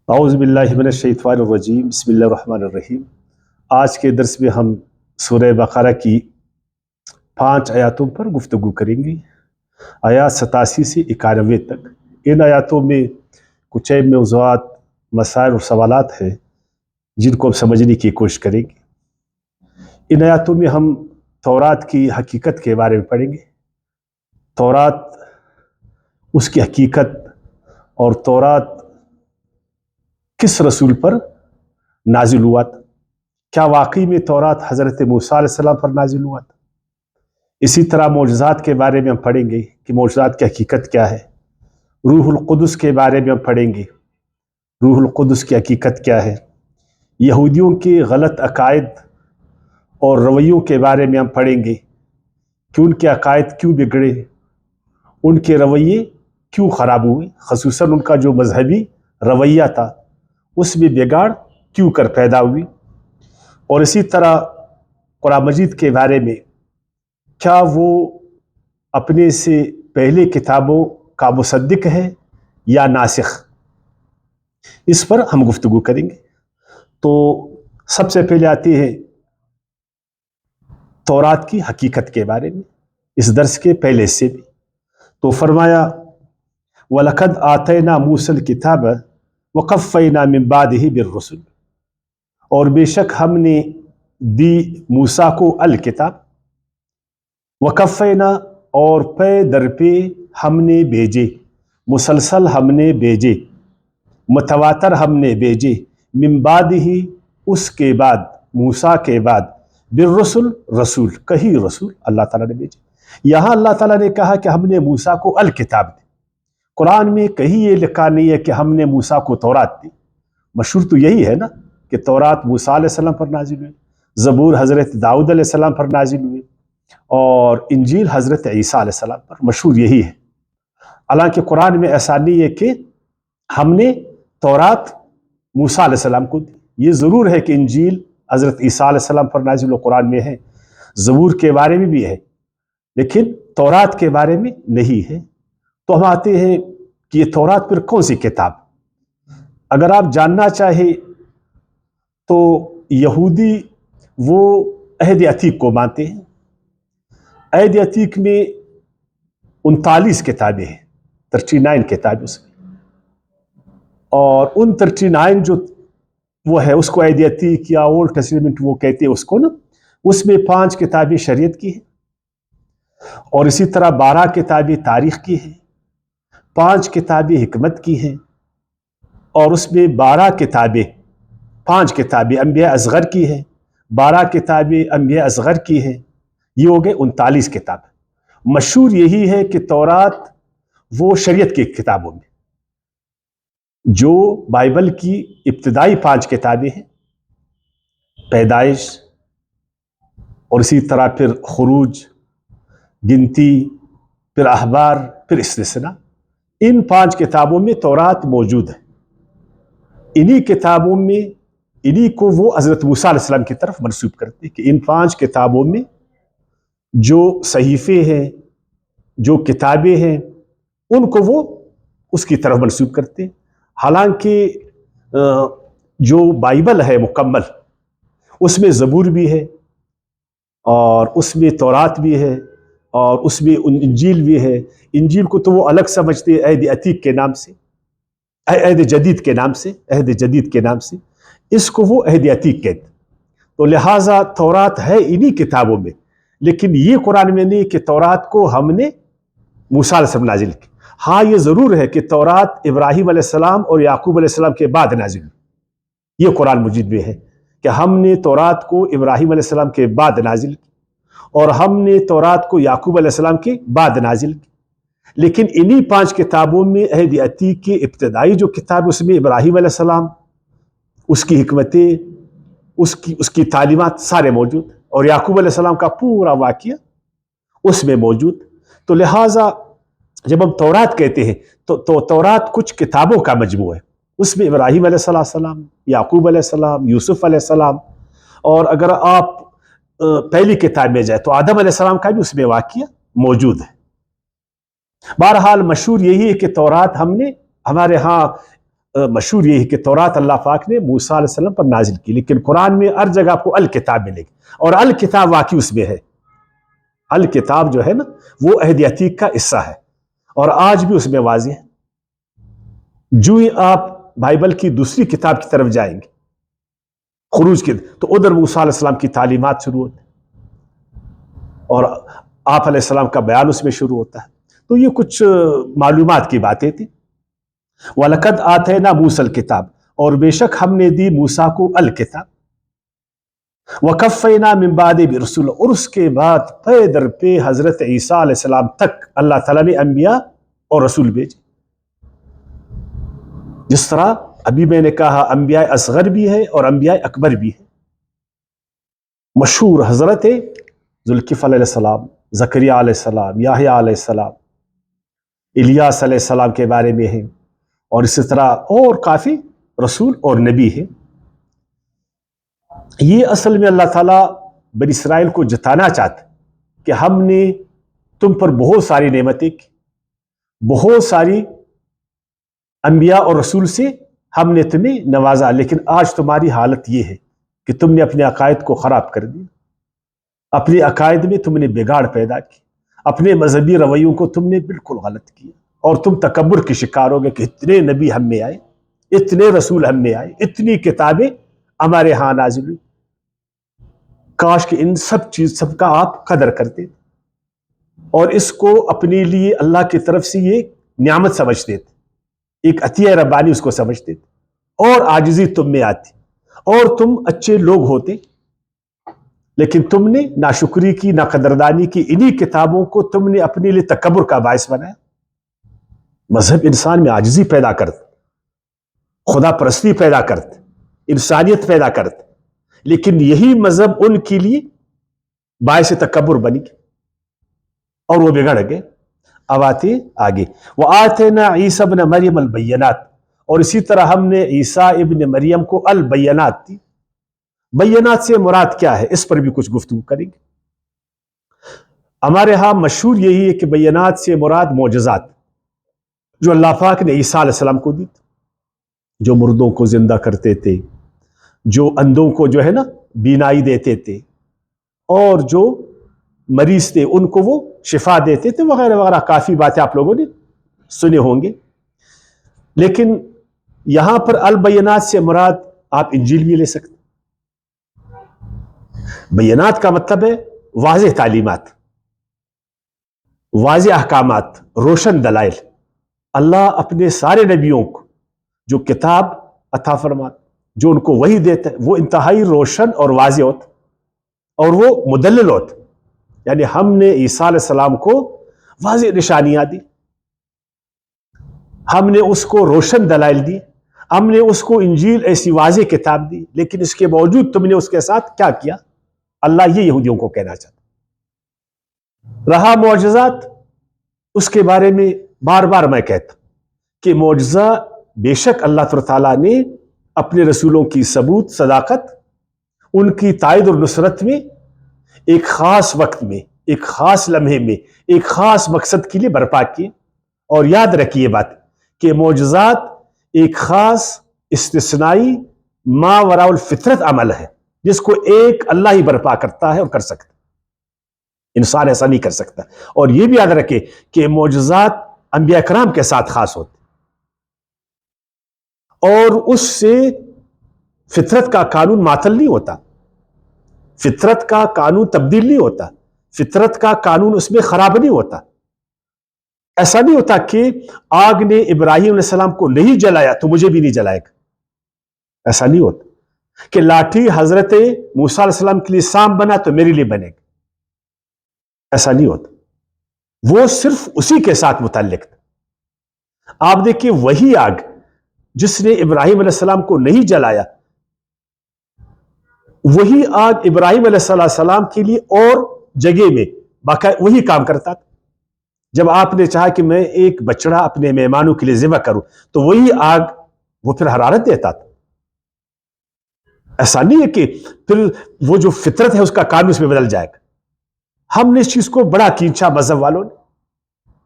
اعوذ باللہ من الشیطان الرجیم بسم اللہ الرحمن الرحیم۔ آج کے درس میں ہم سورہ بقرہ کی 5 آیاتوں پر گفتگو کریں گے، آیات 87 سے 91 تک۔ ان آیاتوں میں کچھ اہم موضوعات، مسائل اور سوالات ہیں جن کو ہم سمجھنے کی کوشش کریں گے۔ ان آیاتوں میں ہم تورات کی حقیقت کے بارے میں پڑھیں گے، تورات، اس کی حقیقت، اور تورات کس رسول پر نازل ہوا تھا، کیا واقعی میں تورات حضرت موسیٰ علیہ السلام پر نازل ہوا تھا۔ اسی طرح معجزات کے بارے میں ہم پڑھیں گے کہ معجزات کی حقیقت کیا ہے۔ روح القدس کے بارے میں ہم پڑھیں گے، روح القدس کی حقیقت کیا ہے۔ یہودیوں کے غلط عقائد اور رویوں کے بارے میں ہم پڑھیں گے کہ ان کے عقائد کیوں بگڑے، ان کے رویے کیوں خراب ہوئے، خصوصاً ان کا جو مذہبی رویہ تھا اس میں بگاڑ کیوں کر پیدا ہوئی۔ اور اسی طرح قرآن مجید کے بارے میں، کیا وہ اپنے سے پہلے کتابوں کا مصدق ہے یا ناسخ، اس پر ہم گفتگو کریں گے۔ تو سب سے پہلے آتے ہیں تورات کی حقیقت کے بارے میں، اس درس کے پہلے سے بھی۔ تو فرمایا وَلَقَدْ آتَيْنَا مُوسَى الْكِتَابَ وَقَفَّيْنَا مِن بَعْدِهِ بِالرُّسُلِ، اور بے شک ہم نے دی موسیٰ کو الکتاب، وَقَفَّيْنَا، اور پے در پہ ہم نے بھیجے، مسلسل ہم نے بھیجے، متواتر ہم نے بھیجے، من بعدہ، اس کے بعد، موسیٰ کے بعد، بالرسل، رسول، کئی رسول اللہ تعالیٰ نے بھیجے۔ یہاں اللہ تعالیٰ نے کہا کہ ہم نے موسیٰ کو الکتاب دی۔ قرآن میں کہیں یہ لکھا نہیں ہے کہ ہم نے موسیٰ کو تورات دی۔ مشہور تو یہی ہے نا کہ تورات موسیٰ علیہ السلام پر نازل ہوئی، زبور حضرت داؤد علیہ السلام پر نازل ہوئی، اور انجیل حضرت عیسیٰ علیہ السلام پر، مشہور یہی ہے۔ حالانکہ قرآن میں ایسا نہیں ہے کہ ہم نے تورات موسیٰ علیہ السلام کو دی۔ یہ ضرور ہے کہ انجیل حضرت عیسیٰ علیہ السلام پر نازل و قرآن میں ہے، زبور کے بارے میں بھی ہے، لیکن تورات کے بارے میں نہیں ہے۔ تو ہم آتے ہیں کہ یہ تورات پھر کون سی کتاب۔ اگر آپ جاننا چاہیں تو یہودی وہ عہد عتیق کو مانتے ہیں۔ عہد عتیق میں 39 کتابیں ہیں، 39 کتابیں اس میں، اور ان 39 جو وہ ہے اس کو عہد عتیق یا اولڈ ٹیسٹمنٹ وہ کہتے ہیں اس کو نا، اس میں 5 کتابیں شریعت کی ہیں، اور اسی طرح 12 کتابیں تاریخ کی ہیں، 5 کتابیں حکمت کی ہیں، اور اس میں 12 کتابیں، 5 کتابیں انبیاء اصغر کی ہیں، 12 کتابیں انبیاء اصغر کی ہیں، یہ ہو گئے 39 کتاب۔ مشہور یہی ہے کہ تورات وہ شریعت کی کتابوں میں، جو بائبل کی ابتدائی 5 کتابیں ہیں، پیدائش، اور اسی طرح پھر خروج، گنتی، پھر احبار، پھر استثناء، ان 5 کتابوں میں تورات موجود ہے۔ انہی کتابوں میں، انہی کو وہ حضرت موسیٰ علیہ السلام کی طرف منسوب کرتے ہیں کہ ان 5 کتابوں میں جو صحیفے ہیں، جو کتابیں ہیں، ان کو وہ اس کی طرف منسوب کرتے ہیں۔ حالانکہ جو بائبل ہے مکمل، اس میں زبور بھی ہے، اور اس میں تورات بھی ہے، اور اس میں انجیل بھی ہے۔ انجیل کو تو وہ الگ سمجھتے ہیں عہد عتیق کے نام سے، عہد جدید کے نام سے، عہد جدید کے نام سے، اس کو وہ عہد عتیق کہتے ہیں۔ تو لہٰذا تورات ہے انہی کتابوں میں، لیکن یہ قرآن میں نہیں کہ تورات کو ہم نے موسیٰ علیہ السلام نازل کی۔ ہاں یہ ضرور ہے کہ تورات ابراہیم علیہ السلام اور یعقوب علیہ السلام کے بعد نازل ہوئی، یہ قرآن مجید میں ہے کہ ہم نے تورات کو ابراہیم علیہ السلام کے بعد نازل کی، اور ہم نے تورات کو یعقوب علیہ السلام کے بعد نازل کی۔ لیکن انہی 5 کتابوں میں عہد عتیق کی ابتدائی جو کتاب، اس میں ابراہیم علیہ السلام، اس کی حکمتیں، اس کی تعلیمات سارے موجود، اور یعقوب علیہ السلام کا پورا واقعہ اس میں موجود۔ تو لہٰذا جب ہم تورات کہتے ہیں تو تورات کچھ کتابوں کا مجموعہ ہے، اس میں ابراہیم علیہ السلام، یعقوب علیہ السلام، یوسف علیہ السلام، اور اگر آپ پہلی کتاب میں جائے تو آدم علیہ السلام کا بھی اس میں واقعہ موجود ہے۔ بہرحال مشہور یہی ہے کہ تورات ہم نے، ہمارے ہاں مشہور یہ ہے کہ تورات اللہ پاک نے موسیٰ علیہ السلام پر نازل کی، لیکن قرآن میں ہر جگہ آپ کو الکتاب ملے گی، اور الکتاب واقعی اس میں ہے۔ الکتاب جو ہے نا وہ عہد عتیق کا حصہ ہے، اور آج بھی اس میں واضح ہے۔ جو ہی آپ بائبل کی دوسری کتاب کی طرف جائیں گے، خروج کی، تو ادھر موسیٰ علیہ السلام کی تعلیمات شروع ہوتی ہیں اور آپ علیہ السلام کا بیان اس میں شروع ہوتا ہے۔ تو یہ کچھ معلومات کی باتیں تھیں۔ وَلَقَدْ آتَيْنَا مُوسَى الْكِتاب، اور بے شک ہم نے دی موسیٰ کو الکتاب، وَقَفَّيْنَا مِن بَعْدِهِ بِرُسُلٍ، اور اس کے بعد پے در پہ حضرت عیسیٰ علیہ السلام تک اللہ تعالیٰ نے انبیاء اور رسول بھیجے۔ جس طرح ابھی میں نے کہا انبیاء اصغر بھی ہے اور انبیاء اکبر بھی ہے۔ مشہور حضرت ذوالکفل علیہ السلام، زکریا علیہ السلام، یحییٰ علیہ السلام، الیاس علیہ السلام کے بارے میں ہیں، اور اسی طرح اور کافی رسول اور نبی ہیں۔ یہ اصل میں اللہ تعالیٰ بنی اسرائیل کو جتانا چاہتا کہ ہم نے تم پر بہت ساری نعمتیں کی، بہت ساری انبیاء اور رسول سے ہم نے تمہیں نوازا، لیکن آج تمہاری حالت یہ ہے کہ تم نے اپنے عقائد کو خراب کر دیا، اپنے عقائد میں تم نے بگاڑ پیدا کی، اپنے مذہبی رویوں کو تم نے بالکل غلط کیا، اور تم تکبر کے شکار ہو گئے کہ اتنے نبی ہم میں آئے، اتنے رسول ہم میں آئے، اتنی کتابیں ہمارے ہاں نازل ہوئی، کاش کہ ان سب کا آپ قدر کرتے اور اس کو اپنے لیے اللہ کی طرف سے یہ نعمت سمجھتے تھے، ایک عطیہ ربانی اس کو سمجھتے تھے، اور عاجزی تم میں آتی، اور تم اچھے لوگ ہوتے، لیکن تم نے ناشکری کی، ناقدردانی کی، انہی کتابوں کو تم نے اپنے لیے تکبر کا باعث بنایا۔ مذہب انسان میں عاجزی پیدا کرتا، خدا پرستی پیدا کرتا، انسانیت پیدا کرتا، لیکن یہی مذہب ان کے لیے باعث تکبر بنی اور وہ بگڑ گئے۔ اب آتے آگے، وَآتَيْنَا عِيسَى ابْنَ مَرْيَمَ الْبَيِّنَاتِ، اور اسی طرح ہم نے عیسیٰ ابن مریم کو البینات دی۔ بینات سے مراد کیا ہے، اس پر بھی کچھ گفتگو کریں گے۔ ہمارے ہاں مشہور یہی ہے کہ بینات سے مراد معجزات جو اللہ پاک نے عیسیٰ علیہ السلام کو دی، جو مردوں کو زندہ کرتے تھے، جو اندھوں کو جو ہے نا بینائی دیتے تھے، اور جو مریض تھے ان کو وہ شفا دیتے تھے، وغیرہ وغیرہ، کافی باتیں آپ لوگوں نے سنے ہوں گے۔ لیکن یہاں پر البینات سے مراد آپ انجیل بھی لے سکتے۔ بینات کا مطلب ہے واضح تعلیمات، واضح احکامات، روشن دلائل۔ اللہ اپنے سارے نبیوں کو جو کتاب عطا فرماتا، جو ان کو وحی دیتا ہے، وہ انتہائی روشن اور واضح ہوتا، اور وہ مدلل ہوتا۔ یعنی ہم نے عیسیٰ علیہ السلام کو واضح نشانیاں دی، ہم نے اس کو روشن دلائل دی، ہم نے اس کو انجیل ایسی واضح کتاب دی، لیکن اس کے باوجود تم نے اس کے ساتھ کیا کیا؟ اللہ یہ یہودیوں کو کہنا چاہتا۔ رہا معجزات، اس کے بارے میں بار بار میں کہتا کہ معجزہ بے شک اللہ تعالیٰ نے اپنے رسولوں کی ثبوت، صداقت، ان کی تائید اور نصرت میں ایک خاص وقت میں، ایک خاص لمحے میں، ایک خاص مقصد کے لیے برپا کیے۔ اور یاد رکھیے بات کہ معجزات ایک خاص استثنائی ما وراء الفطرت عمل ہے، جس کو ایک اللہ ہی برپا کرتا ہے اور کر سکتا، انسان ایسا نہیں کر سکتا۔ اور یہ بھی یاد رکھے کہ معجزات انبیاء کرام کے ساتھ خاص ہوتے، اور اس سے فطرت کا قانون معطل نہیں ہوتا، فطرت کا قانون تبدیل نہیں ہوتا، فطرت کا قانون اس میں خراب نہیں ہوتا۔ ایسا نہیں ہوتا کہ آگ نے ابراہیم علیہ السلام کو نہیں جلایا تو مجھے بھی نہیں جلائے گا، ایسا نہیں ہوتا کہ لاٹھی حضرت موسیٰ علیہ السلام کے لیے سام بنا تو میرے لیے بنے گا، ایسا نہیں ہوتا۔ وہ صرف اسی کے ساتھ متعلق تھا۔ آپ دیکھیں وہی آگ جس نے ابراہیم علیہ السلام کو نہیں جلایا، وہی آگ ابراہیم علیہ السلام کے لیے اور جگہ میں باقاعدہ وہی کام کرتا تھا۔ جب آپ نے چاہا کہ میں ایک بچڑا اپنے مہمانوں کے لیے ذبح کروں تو وہی آگ وہ پھر حرارت دیتا تھا۔ ایسا نہیں ہے کہ پھر وہ جو فطرت ہے اس کا قانون اس میں بدل جائے گا۔ ہم نے اس چیز کو بڑا کھینچا، مذہب والوں نے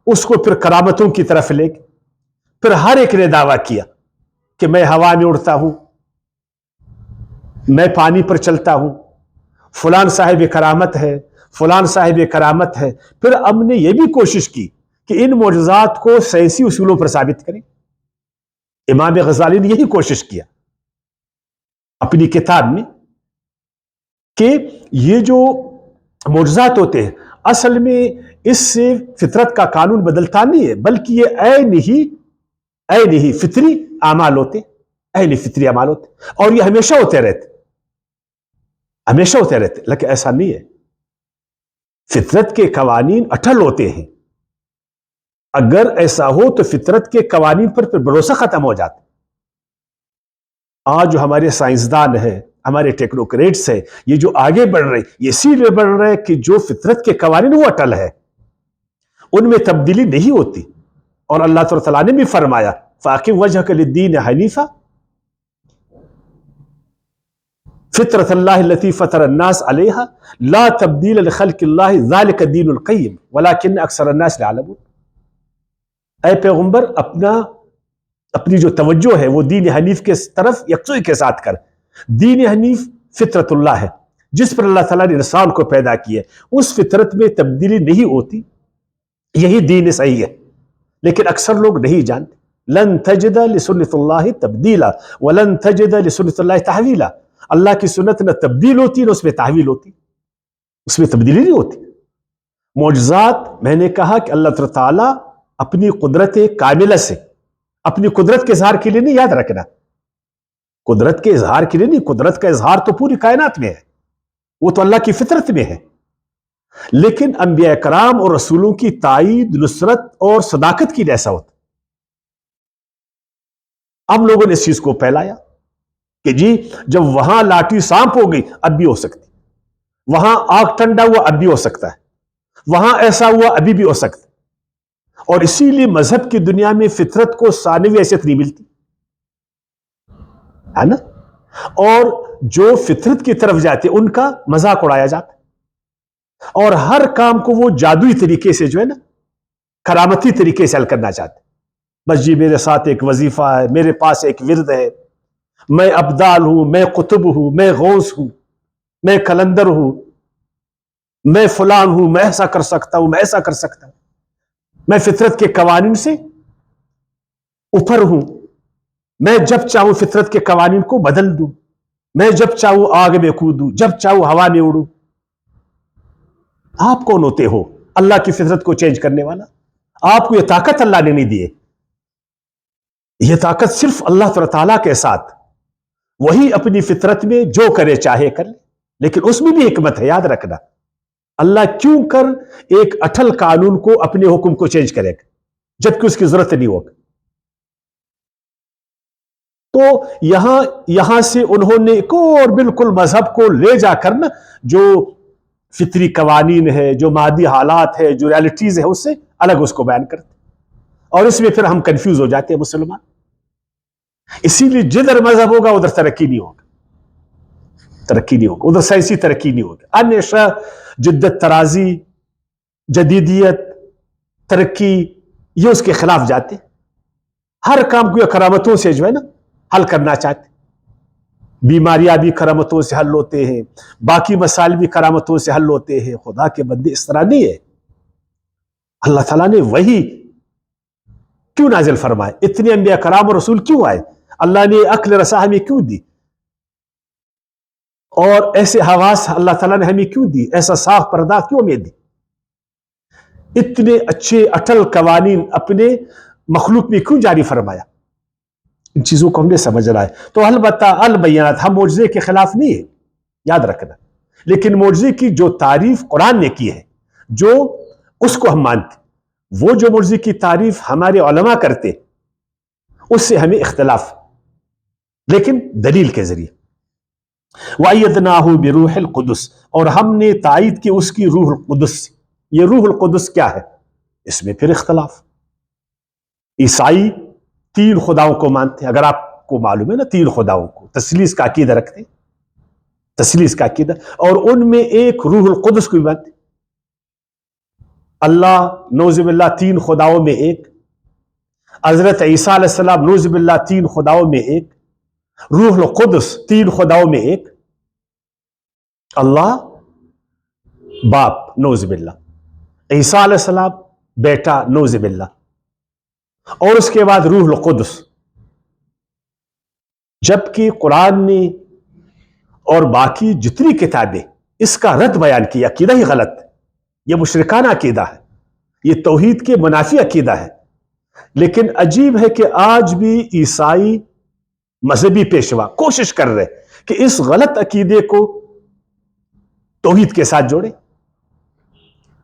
اس کو پھر کرامتوں کی طرف لے کے پھر ہر ایک نے دعویٰ کیا کہ میں ہوا میں اڑتا ہوں، میں پانی پر چلتا ہوں، فلان صاحب کرامت ہے، فلان صاحب کرامت ہے. پھر ہم نے یہ بھی کوشش کی کہ ان معجزات کو سائنسی اصولوں پر ثابت کریں. امام غزالی نے یہی کوشش کیا اپنی کتاب میں کہ یہ جو معجزات ہوتے ہیں اصل میں اس سے فطرت کا قانون بدلتا نہیں ہے، بلکہ یہ عین ہی فطری اعمال ہوتے، عین فطری اعمال ہوتے، اور یہ ہمیشہ ہوتے رہتے، ہمیشہ ہوتے رہتے. لیکن ایسا نہیں ہے، فطرت کے قوانین اٹل ہوتے ہیں. اگر ایسا ہو تو فطرت کے قوانین پر پھر بھروسہ ختم ہو جاتا. آج جو ہمارے سائنسدان ہیں، ہمارے ٹیکنوکریٹس ہیں، یہ جو آگے بڑھ رہے یہ اسی لیے بڑھ رہے کہ جو فطرت کے قوانین وہ اٹل ہے، ان میں تبدیلی نہیں ہوتی. اور اللہ تعالیٰ نے بھی فرمایا فَأَقِمْ وَجْهَكَ لِلدِّينِ حَنِيفًا فطرت اللہ التي فطر الناس علیها لا تبدیل لخلق اللہ ذلك الدین القیم ولكن اکثر الناس لا يعلمون. اے پیغمبر اپنی جو توجہ ہے وہ دین حنیف کے طرف یکسوئی کے ساتھ کر. دین حنیف فطرت اللہ ہے جس پر اللہ تعالیٰ نے انسان کو پیدا کیا ہے. اس فطرت میں تبدیلی نہیں ہوتی، یہی دین صحیح ہے. لیکن اکثر لوگ نہیں جانتے. لن تجد لسنت اللہ تبدیلا ولن تجد لسنت اللہ تحویلا. اللہ کی سنت نہ تبدیل ہوتی نہ اس میں تحویل ہوتی، اس میں تبدیلی نہیں ہوتی. معجزات میں نے کہا کہ اللہ تعالیٰ اپنی قدرت کاملہ سے، اپنی قدرت کے اظہار کے لیے نہیں، یاد رکھنا، قدرت کے اظہار کے لیے نہیں، قدرت کا اظہار تو پوری کائنات میں ہے، وہ تو اللہ کی فطرت میں ہے. لیکن انبیاء کرام اور رسولوں کی تائید، نصرت اور صداقت کی ایسا ہوتا. ہم لوگوں نے اس چیز کو پھیلایا کہ جی جب وہاں لاٹھی سانپ ہو گئی اب بھی ہو سکتی، وہاں آگ ٹھنڈا ہوا اب بھی ہو سکتا ہے، وہاں ایسا ہوا ابھی بھی ہو سکتا. اور اسی لیے مذہب کی دنیا میں فطرت کو ثانوی حیثیت نہیں ملتی ہے نا. اور جو فطرت کی طرف جاتے ان کا مذاق اڑایا جاتا، اور ہر کام کو وہ جادوئی طریقے سے جو ہے نا کرامتی طریقے سے حل کرنا چاہتے. بس جی میرے ساتھ ایک وظیفہ ہے، میرے پاس ایک ورد ہے، میں ابدال ہوں، میں قطب ہوں، میں غوث ہوں، میں کلندر ہوں، میں فلان ہوں، میں ایسا کر سکتا ہوں، میں ایسا کر سکتا ہوں، میں فطرت کے قوانین سے اوپر ہوں، میں جب چاہوں فطرت کے قوانین کو بدل دوں، میں جب چاہوں آگ میں کودوں، جب چاہوں ہوا میں اڑوں. آپ کون ہوتے ہو اللہ کی فطرت کو چینج کرنے والا؟ آپ کو یہ طاقت اللہ نے نہیں دی ہے. یہ طاقت صرف اللہ تعالیٰ کے ساتھ، وہی اپنی فطرت میں جو کرے چاہے کر لے. لیکن اس میں بھی حکمت ہے، یاد رکھنا. اللہ کیوں کر ایک اٹل قانون کو، اپنے حکم کو چینج کرے گا جبکہ اس کی ضرورت نہیں ہوگا؟ تو یہاں سے انہوں نے ایک اور بالکل مذہب کو لے جا کر نا جو فطری قوانین ہے، جو مادی حالات ہے، جو ریالٹیز ہے، اس سے الگ اس کو بیان کرتے. اور اس میں پھر ہم کنفیوز ہو جاتے ہیں مسلمان. اسی لیے جدھر مذہب ہوگا ادھر ترقی نہیں ہوگا، ترقی نہیں ہوگا، ادھر سائنسی ترقی نہیں ہوگی. ہمیشہ جدت ترازی، جدیدیت، ترقی، یہ اس کے خلاف جاتے. ہر کام کو کرامتوں سے جو ہے نا حل کرنا چاہتے. بیماریاں بھی کرامتوں سے حل ہوتے ہیں، باقی مسائل بھی کرامتوں سے حل ہوتے ہیں. خدا کے بندے اس طرح نہیں ہے. اللہ تعالیٰ نے وہی کیوں نازل فرمائے؟ اتنے انبیاء کرام اور رسول کیوں آئے؟ اللہ نے عقل رسا ہمیں کیوں دی؟ اور ایسے حواس اللہ تعالیٰ نے ہمیں کیوں دی؟ ایسا صاف پردہ کیوں ہمیں دی؟ اتنے اچھے اٹل قوانین اپنے مخلوق میں کیوں جاری فرمایا؟ ان چیزوں کو ہم نے سمجھنا ہے. تو البتہ البینات، ہم معجزے کے خلاف نہیں ہے، یاد رکھنا. لیکن معجزے کی جو تعریف قرآن نے کی ہے، جو اس کو ہم مانتے، وہ جو معجزے کی تعریف ہمارے علماء کرتے، اس سے ہمیں اختلاف، لیکن دلیل کے ذریعے. وَأَيَّدْنَاهُ بِرُوحِ الْقُدُسِ، اور ہم نے تائید کی اس کی روح القدس سے. یہ روح القدس کیا ہے؟ اس میں پھر اختلاف. عیسائی 3 خداؤں کو مانتے ہیں، اگر آپ کو معلوم ہے نا، 3 خداؤں کو تثلیث کا عقیدہ رکھتے ہیں، تثلیث کا عقیدہ. اور ان میں ایک روح القدس کو بھی مانتے. اللہ نعوذ باللہ 3 خداؤں میں ایک. حضرت عیسیٰ علیہ السلام نعوذ باللہ 3 خداؤں میں ایک، روح القدس 3 خداؤں میں ایک، اللہ باپ نعوذ باللہ، عیسیٰ علیہ السلام بیٹا نعوذ باللہ، اور اس کے بعد روح القدس۔ جبکہ قرآن نے اور باقی جتنی کتابیں اس کا رد بیان کیا، عقیدہ ہی غلط ہے، یہ مشرکانہ عقیدہ ہے، یہ توحید کے منافی عقیدہ ہے۔ لیکن عجیب ہے کہ آج بھی عیسائی مذہبی پیشوا کوشش کر رہے کہ اس غلط عقیدے کو توحید کے ساتھ جوڑے،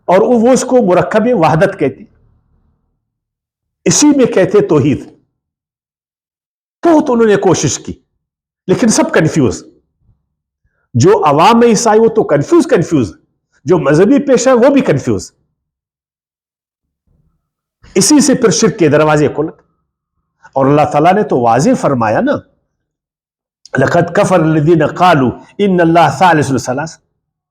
اور وہ اس کو مرکب وحدت کہتے، اسی میں کہتے توحید۔ بہت انہوں نے کوشش کی لیکن سب کنفیوز، جو عوام عیسائی وہ تو کنفیوز، جو مذہبی پیشہ وہ بھی کنفیوز۔ اسی سے پھر شرک کے دروازے کھل، اور اللہ تعالیٰ نے تو واضح فرمایا نا، لَقَدْ كَفَرَ الَّذِينَ قَالُوا إِنَّ اللَّهَ ثَالِثُ ثَلَاثَةٍ،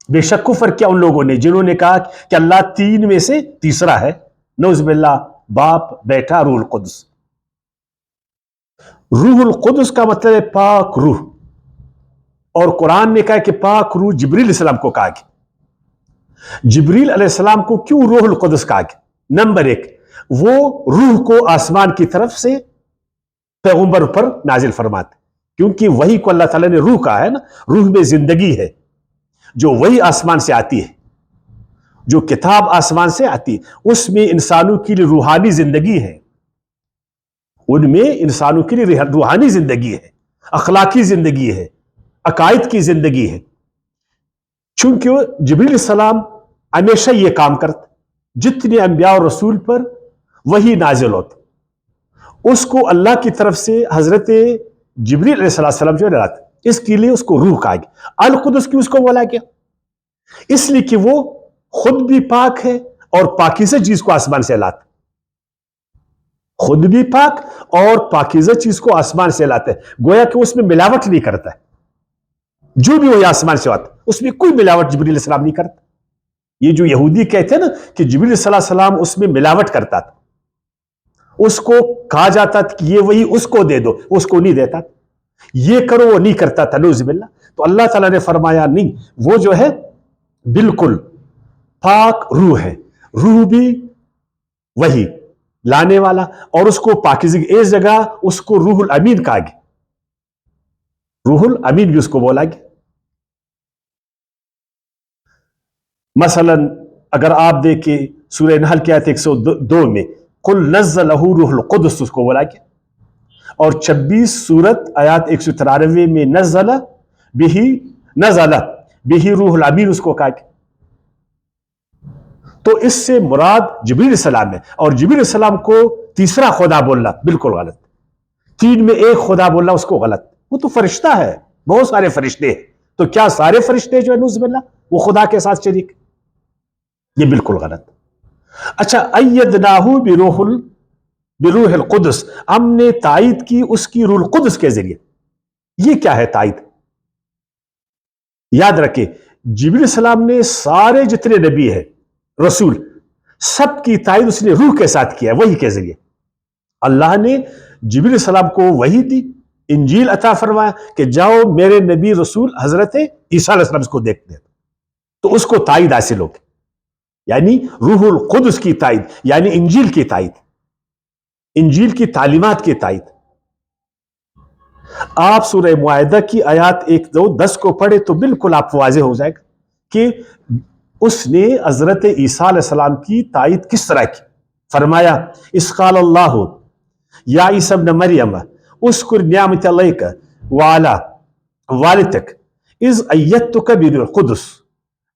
بے شک کفر کیا ان لوگوں نے جنہوں نے کہا کہ اللہ 3 میں سے تیسرا ہے، نعوذ باللہ، باپ بیٹا روح القدس۔ روح القدس کا مطلب ہے پاک روح، اور قرآن نے کہا کہ پاک روح جبریل علیہ السلام کو کہا گیا۔ جبریل علیہ السلام کو کیوں روح القدس کہا گیا؟ نمبر 1، وہ روح کو آسمان کی طرف سے پیغمبر پر نازل فرماتے، کیونکہ وحی کو اللہ تعالیٰ نے روح کہا ہے نا، روح میں زندگی ہے، جو وحی آسمان سے آتی ہے، جو کتاب آسمان سے آتی ہے، اس میں انسانوں کے لیے روحانی زندگی ہے، ان میں انسانوں کے لیے روحانی زندگی ہے، اخلاقی زندگی ہے، عقائد کی زندگی ہے۔ چونکہ جبریل علیہ السلام ہمیشہ یہ کام کرتے، جتنے انبیاء اور رسول پر وہی نازل ہوتے، اس کو اللہ کی طرف سے حضرت جبریل علیہ السلام جو لاتے، اس کے لیے اس کو روح کہا گیا۔ القدس کیوں اس کو بولا گیا؟ اس لیے کہ وہ خود بھی پاک ہے اور پاکیزہ چیز کو آسمان سے لاتے، خود بھی پاک اور پاکیزہ چیز کو آسمان سے لاتے ہیں، گویا کہ اس میں ملاوٹ نہیں کرتا ہے، جو بھی وہی آسمان سے آتا اس میں کوئی ملاوٹ جبریل علیہ السلام نہیں کرتا۔ یہ جو یہودی کہتے ہیں نا کہ جبریل صلی اللہ علیہ وسلم اس میں ملاوٹ کرتا تھا، اس کو کہا جاتا تھا کہ یہ وہی اس کو دے دو، اس کو نہیں دیتا، یہ کرو وہ نہیں کرتا تھا، نعوذ باللہ۔ تو اللہ تعالیٰ نے فرمایا نہیں، وہ جو ہے بالکل پاک روح ہے، روح بھی وہی لانے والا، اور اس کو پاکیزگی، اس جگہ اس کو روح الامین کہا گیا، روح الامین بھی اس کو بولا گیا۔ مثلا اگر آپ دیکھیں سورہ نحل کی آیت 102 میں قل نزلہ روح القدس اس کو بولا گیا، اور 26 سورت آیات 193 میں نزل بہی روح الامین اس کو کہا گیا۔ تو اس سے مراد جبریل علیہ السلام ہے، اور جبریل علیہ السلام کو تیسرا خدا بولنا بالکل غلط، 3 میں ایک خدا بولنا اس کو غلط، وہ تو فرشتہ ہے، بہت سارے فرشتے ہیں، تو کیا سارے فرشتے جو ہے نعوذ باللہ وہ خدا کے ساتھ شریک؟ یہ بالکل غلط۔ اچھا، ایدناہ بروح القدس، ہم نے تائید کی اس کی روح القدس کے ذریعے۔ یہ کیا ہے تائید؟ یاد رکھیں جبریل علیہ السلام نے سارے جتنے نبی ہیں رسول سب کی تائید اس نے روح کے ساتھ کیا، وحی کے ذریعے۔ اللہ نے جبریل علیہ السلام کو وحی دی، انجیل عطا فرمایا کہ جاؤ میرے نبی رسول حضرت عیسیٰ علیہ السلام کو دیکھتے، تو اس کو تائید حاصل ہوگی، یعنی روح القدس کی تائید، یعنی انجیل کی تائید، انجیل کی تعلیمات کی تائید۔ آپ سورہ معاہدہ کی آیات 1، 2، 10 کو پڑھے تو بالکل آپ واضح ہو جائے گا کہ اس نے حضرت عیسیٰ علیہ السلام کی تائید کس طرح کی۔ فرمایا اذ قال اللہ یا عیسی ابن مریم اذکر نعمت علیک وعلی والدتک اذ ایدتک بروح القدس،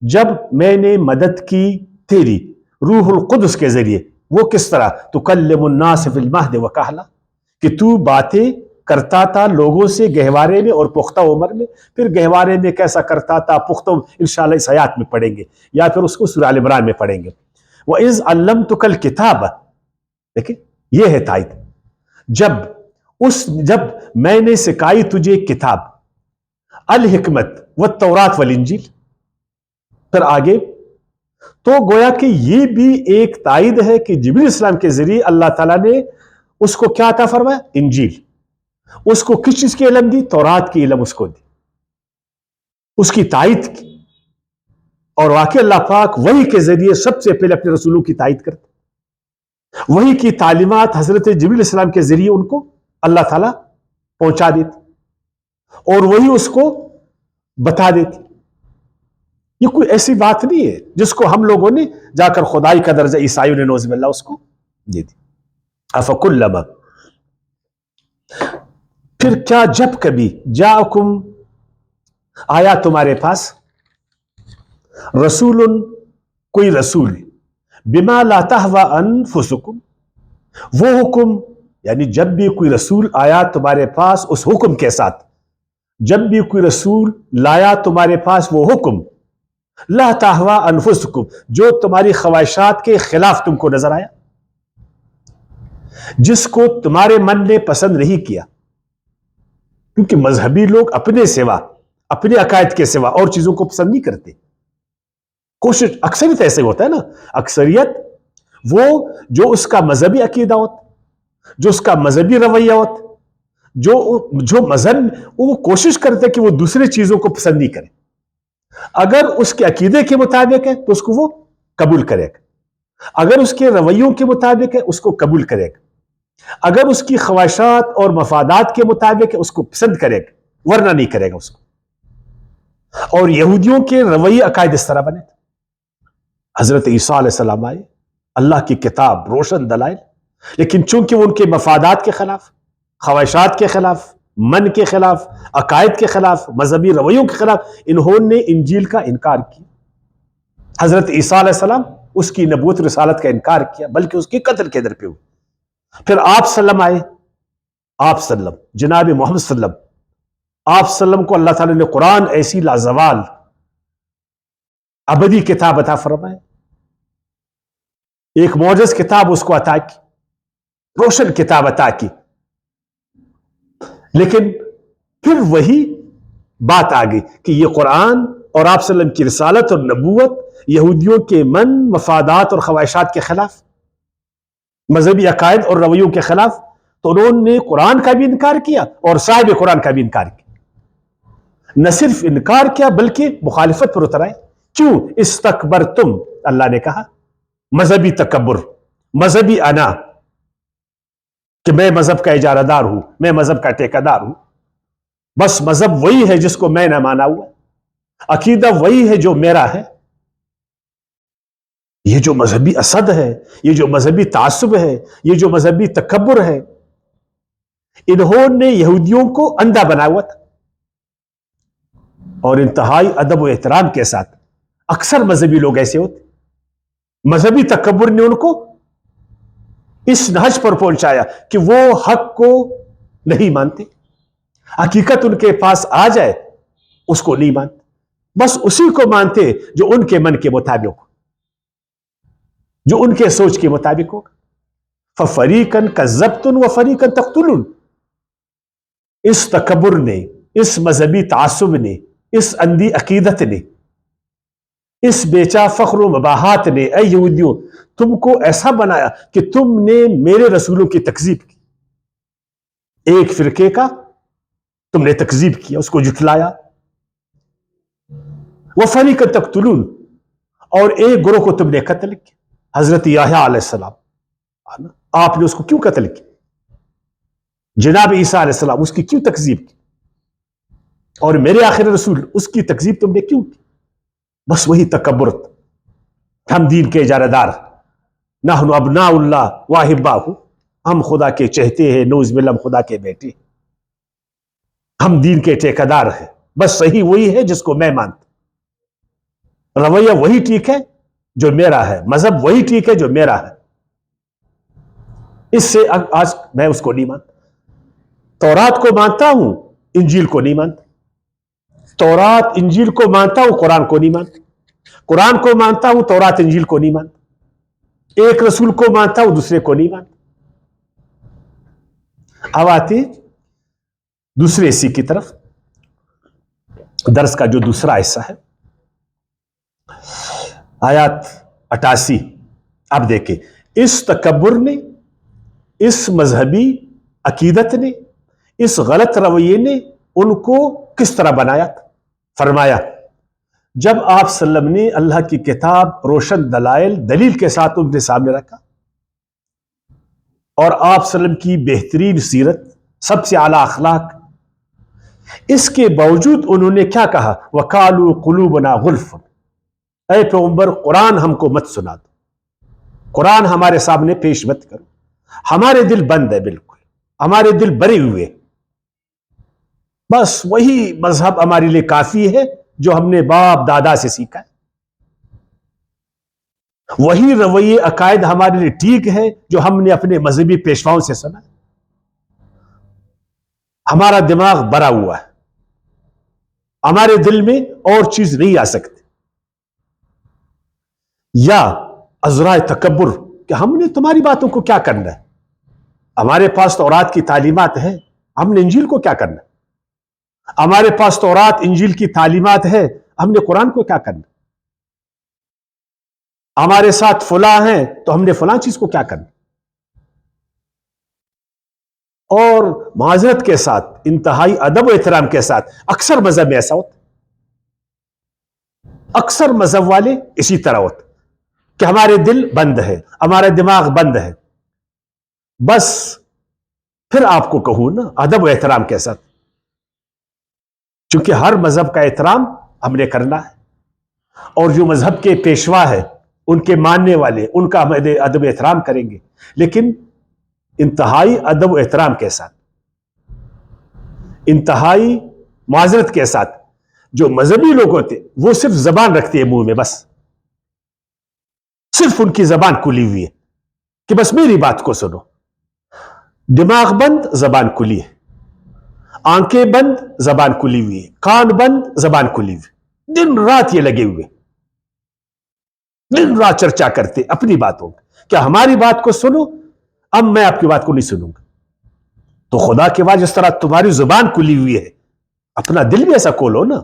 جب میں نے مدد کی تیری روح القدس کے ذریعے۔ وہ کس طرح؟ تکلم الناس فی المہد وکہلا، کہ تو باتیں کرتا تھا لوگوں سے گہوارے میں اور پختہ عمر میں۔ پھر گہوارے میں کیسا کرتا تھا، پختہ انشاءاللہ اس آیات میں پڑھیں گے، یا پھر اس کو سورہ آل عمران میں پڑھیں گے۔ وَإِذْ عَلَّمْتُكَ الْكِتَابَ، دیکھیں یہ ہے تائید، جب میں نے سکھائی تجھے کتاب، الحکمت والتورات والانجیل۔ پھر آگے تو گویا کہ یہ بھی ایک تائید ہے کہ جبریل السلام کے ذریعے اللہ تعالیٰ نے اس کو کیا عطا فرمایا؟ انجیل. اس کو کس چیز کی علم دی؟ تورات کی علم اس کو دی، اس کی تائید کی. اور واقعی اللہ پاک وحی کے ذریعے سب سے پہلے اپنے رسولوں کی تائید کرتے، وحی کی تعلیمات حضرت جبریل علیہ السلام کے ذریعے ان کو اللہ تعالیٰ پہنچا دیتے اور وہی اس کو بتا دیتے. یہ کوئی ایسی بات نہیں ہے جس کو ہم لوگوں نے جا کر خدائی کا درجہ عیسائیوں نے نعوذ باللہ اس کو دے دی. افکلما، پھر کیا جب کبھی جاءکم، آیا تمہارے پاس، رسول، کوئی رسول، بما لا تہوی انفسکم، وہ حکم، یعنی جب بھی کوئی رسول آیا تمہارے پاس اس حکم کے ساتھ، جب بھی کوئی رسول لایا تمہارے پاس وہ حکم، لا تہوی انفسکم، جو تمہاری خواہشات کے خلاف تم کو نظر آیا، جس کو تمہارے من نے پسند نہیں کیا. کیونکہ مذہبی لوگ اپنے سوا، اپنے عقائد کے سوا اور چیزوں کو پسند نہیں کرتے. کوشش اکثریت ایسے ہوتا ہے نا، اکثریت وہ جو اس کا مذہبی عقیدہ ہوتا، جو اس کا مذہبی رویہ ہوتا، جو مذہب، وہ کوشش کرتے کہ وہ دوسرے چیزوں کو پسند نہیں کرے. اگر اس کے عقیدے کے مطابق ہے تو اس کو وہ قبول کرے گا، اگر اس کے رویوں کے مطابق ہے اس کو قبول کرے گا، اگر اس کی خواہشات اور مفادات کے مطابق ہے اس کو پسند کرے گا، ورنہ نہیں کرے گا اس کو. اور یہودیوں کے رویے عقائد اس طرح بنے تھے. حضرت عیسیٰ علیہ السلام آئے، اللہ کی کتاب، روشن دلائل، لیکن چونکہ وہ ان کے مفادات کے خلاف، خواہشات کے خلاف، من کے خلاف، عقائد کے خلاف، مذہبی رویوں کے خلاف، انہوں نے انجیل کا انکار کیا. حضرت عیسیٰ علیہ السلام اس کی نبوت رسالت کا انکار کیا، بلکہ اس کی قتل کے در پہ ہوئی. پھر آپ سلم آئے، آپ سلم، جناب محمد سلم، آپ سلم کو اللہ تعالیٰ نے قرآن ایسی لازوال ابدی کتاب عطا فرمائے، ایک معجز کتاب اس کو عطا کی، روشن کتاب عطا کی. لیکن پھر وہی بات آ گئی کہ یہ قرآن اور آپ صلی اللہ علیہ وسلم کی رسالت اور نبوت یہودیوں کے من، مفادات اور خواہشات کے خلاف، مذہبی عقائد اور رویوں کے خلاف، تو انہوں نے قرآن کا بھی انکار کیا اور صاحب قرآن کا بھی انکار کیا. نہ صرف انکار کیا بلکہ مخالفت پر اتر آئے. کیوں؟ استکبرتم، اللہ نے کہا مذہبی تکبر، مذہبی انا، کہ میں مذہب کا اجارہ دار ہوں، میں مذہب کا ٹھیکہ دار ہوں، بس مذہب وہی ہے جس کو میں نہ مانا ہوا، عقیدہ وہی ہے جو میرا ہے. یہ جو مذہبی اسد ہے، یہ جو مذہبی تعصب ہے، یہ جو مذہبی تکبر ہے، انہوں نے یہودیوں کو اندھا بنا ہوا تھا. اور انتہائی ادب و احترام کے ساتھ اکثر مذہبی لوگ ایسے ہوتے، مذہبی تکبر نے ان کو اس نہج پر پہنچایا کہ وہ حق کو نہیں مانتے، حقیقت ان کے پاس آ جائے اس کو نہیں مانتے، بس اسی کو مانتے جو ان کے من کے مطابق ہو، جو ان کے سوچ کے مطابق ہوگا. فَفَرِيقًا كَذَّبْتُمْ وَفَرِيقًا تَقْتُلُونَ. اس تکبر نے، اس مذہبی تعصب نے، اس اندھی عقیدت نے، اس بیچا فخر و مباحات نے، اے یہودیوں، تم کو ایسا بنایا کہ تم نے میرے رسولوں کی تکذیب کی. ایک فرقے کا تم نے تکذیب کیا، اس کو جھٹلایا. وَفَرِيقًا تَقْتُلُونَ، اور ایک گروہ کو تم نے قتل کیا. حضرت یحییٰ علیہ السلام، آپ نے اس کو کیوں قتل کیا؟ جناب عیسیٰ علیہ السلام، اس کی کیوں تکذیب کی؟ اور میرے آخر رسول، اس کی تکذیب تم نے کیوں کی؟ بس وہی تکبر. ہم دین کے اجارہ دار، نحن ابناء اللہ واحباہ، ہم خدا کے چہتے ہیں، نعوذ باللہ ہم خدا کے بیٹے، ہم دین کے ٹھیکہ دار ہیں، بس صحیح وہی ہے جس کو میں مانتا، رویہ وہی ٹھیک ہے جو میرا ہے، مذہب وہی ٹھیک ہے جو میرا ہے. اس سے آج میں اس کو نہیں مانتا. تورات کو مانتا ہوں، انجیل کو نہیں مانتا. تورات انجیل کو مانتا ہوں، قرآن کو نہیں مانتا. قرآن کو مانتا ہوں، تورات انجیل کو نہیں مانتا. ایک رسول کو مانتا ہوں، دوسرے کو نہیں مانتا. اب آتے دوسرے حصے کی طرف، درس کا جو دوسرا حصہ ہے، آیات 88. اب دیکھیں، اس تکبر نے اس مذہبی عقیدت نے، اس غلط رویے نے ان کو کس طرح بنایا تھا؟ فرمایا جب آپ صلی اللہ علیہ وسلم نے اللہ کی کتاب روشن دلیل کے ساتھ ان کے سامنے رکھا، اور آپ صلی اللہ علیہ وسلم کی بہترین سیرت، سب سے اعلیٰ اخلاق، اس کے باوجود انہوں نے کیا کہا؟ وَقَالُوا قُلُوبُنَا غُلْفٌ، اے پیغمبر قرآن ہم کو مت سنا دو، قرآن ہمارے سامنے پیش مت کرو، ہمارے دل بند ہے، بالکل ہمارے دل بھرے ہوئے، بس وہی مذہب ہمارے لیے کافی ہے جو ہم نے باپ دادا سے سیکھا ہے، وہی رویے عقائد ہمارے لیے ٹھیک ہے جو ہم نے اپنے مذہبی پیشواؤں سے سنا ہے، ہمارا دماغ بھرا ہوا ہے، ہمارے دل میں اور چیز نہیں آ سکتی۔ یا عذرائے تکبر کہ ہم نے تمہاری باتوں کو کیا کرنا ہے، ہمارے پاس تورات کی تعلیمات ہے، ہم نے انجیل کو کیا کرنا ہے، ہمارے پاس تورات انجیل کی تعلیمات ہے، ہم نے قرآن کو کیا کرنا، ہمارے ساتھ فلاں ہیں تو ہم نے فلاں چیز کو کیا کرنا۔ اور معذرت کے ساتھ، انتہائی ادب و احترام کے ساتھ، اکثر مذہب میں ایسا ہوتا، اکثر مذہب والے اسی طرح ہوتے کہ ہمارے دل بند ہے، ہمارا دماغ بند ہے، بس پھر آپ کو کہوں نا ادب و احترام کے ساتھ، چونکہ ہر مذہب کا احترام ہم نے کرنا ہے، اور جو مذہب کے پیشوا ہے ان کے ماننے والے ان کا ہم ادب و احترام کریں گے، لیکن انتہائی ادب و احترام کے ساتھ، انتہائی معذرت کے ساتھ۔ جو مذہبی لوگ ہوتے وہ صرف زبان رکھتے ہیں منہ میں، بس صرف ان کی زبان کھلی ہوئی ہے کہ بس میری بات کو سنو، دماغ بند زبان کھلی ہے، آنکھیں بند زبان کھلی ہوئی ہے، کان بند زبان کھلی ہوئی، دن رات یہ لگے ہوئے، دن رات چرچا کرتے اپنی باتوں کیا ہماری بات کو سنو، اب میں آپ کی بات کو نہیں سنوں گا۔ تو خدا کے بعد جس طرح تمہاری زبان کھلی ہوئی ہے، اپنا دل بھی ایسا کھولو نا۔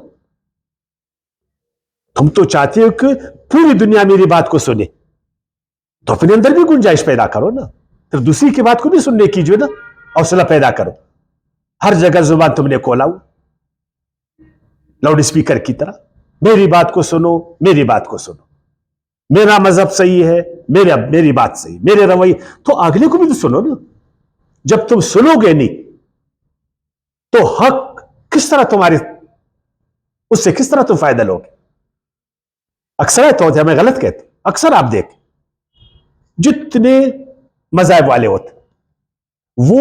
تم تو چاہتے ہو کہ پوری دنیا میری بات کو سنے، تو اپنے اندر بھی گنجائش پیدا کرو نا، پھر دوسری کی بات کو بھی سننے کی جو نا حوصلہ پیدا کرو۔ ہر جگہ زبان تم نے کھولا ہو لاؤڈ اسپیکر کی طرح، میری بات کو سنو، میری بات کو سنو، میرا مذہب صحیح ہے، میری بات صحیح، میرے رویے، تو اگلے کو بھی تو سنو نا۔ جب تم سنو گے نہیں تو حق کس طرح تمہارے، اس سے کس طرح تم فائدہ لوگے؟ اکثر تو ہوتے ہمیں غلط کہتے، اکثر آپ دیکھ جتنے مذاہب والے ہوتے وہ